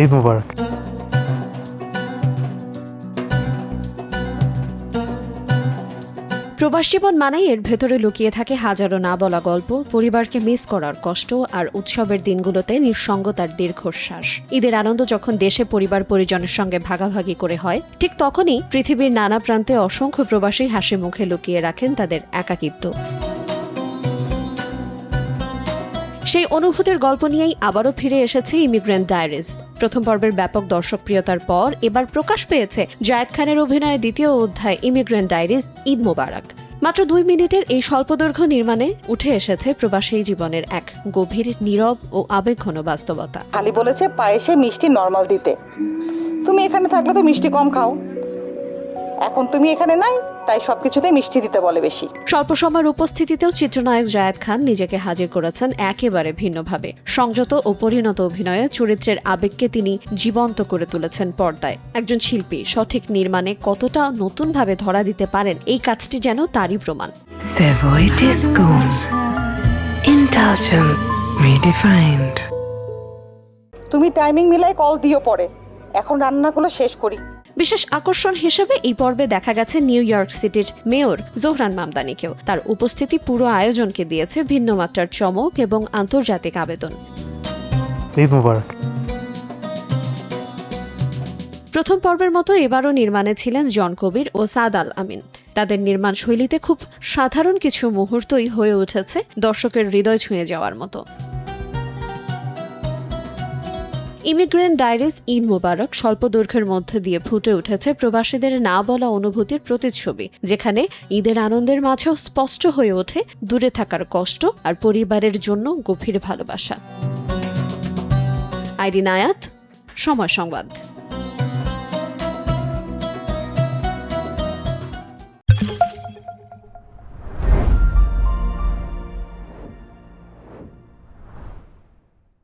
ঈদ মুবারক। প্রবাস জীবন মানেই এর ভেতরে লুকিয়ে থাকে হাজারো না বলা গল্প, পরিবারকে মিস করার কষ্ট আর উৎসবের দিনগুলোতে নিঃসঙ্গতার দীর্ঘশ্বাস। ঈদের আনন্দ যখন দেশে পরিবার পরিজনের সঙ্গে ভাগাভাগি করে হয়, ঠিক তখনই পৃথিবীর নানা প্রান্তে অসংখ্য প্রবাসী হাসি মুখে লুকিয়ে রাখেন তাদের একাকিত্ব। সেই অনুভূতির গল্প নিয়েই আবারও ফিরে এসেছে ইমিগ্রেন্ট ডায়েরিজ। প্রথম পর্বের ব্যাপক দর্শকপ্রিয়তার পর এবার প্রকাশ পেয়েছে জায়েদ খানের অভিনয়ে দ্বিতীয় অধ্যায় ইমিগ্রেন্ট ডায়েরিজ ঈদ মোবারক। মাত্র 2 মিনিটের এই স্বল্পদৈর্ঘ্য নির্মাণে উঠে এসেছে প্রবাসী জীবনের এক গভীর, নীরব ও আবেগঘন বাস্তবতা। খালি বলেছে পায়েসে মিষ্টি নরমাল দিতে। তুমি এখানে থাকলে তো মিষ্টি কম খাও, এখন তুমি এখানে নাই তাই সবকিছুতেই মিষ্টি দিতে বলে বেশি। স্বল্প সময়ের উপস্থিতিতেও চিত্রনায়ক জায়েদ খান নিজেকে হাজির করেছেন একেবারে ভিন্নভাবে। সংযত ও পরিণত অভিনয়ে চরিত্রের আবেগকে তিনি জীবন্ত করে তুলেছেন পর্দায়। একজন শিল্পী সঠিক নির্মাণে কতটা নতুনভাবে ধরা দিতে পারেন, এই কাজটি যেন তারই প্রমাণ। Savoy Disco. Indulgence redefined. তুমি টাইমিং মিলাই কল দিও পরে, এখন রান্নাগুলো শেষ করি। বিশেষ আকর্ষণ হিসেবে এই পর্বে দেখা গেছে নিউ ইয়র্ক সিটির মেয়র জোহরান মামদানিকেও। তার উপস্থিতি পুরো আয়োজনকে দিয়েছে ভিন্ন মাত্রার চমক এবং আন্তর্জাতিক আবেদন। ঈদ মুবারক। প্রথম পর্বের মতো এবারও নির্মাণে ছিলেন জন কবির ও সাদ আল আমিন। তাদের নির্মাণ শৈলীতে খুব সাধারণ কিছু মুহূর্তই হয়ে উঠেছে দর্শকের হৃদয় ছুঁয়ে যাওয়ার মতো। ইমিগ্রেন্ট ডায়েরিজ ঈদ মোবারক স্বল্প দৈর্ঘ্যের মধ্যে দিয়ে ফুটে উঠেছে প্রবাসীদের না বলা অনুভূতির প্রতিচ্ছবি, যেখানে ঈদের আনন্দের মাঝেও স্পষ্ট হয়ে ওঠে দূরে থাকার কষ্ট আর পরিবারের জন্য গভীর ভালোবাসা। আইরিন আয়াত, সময় সংবাদ।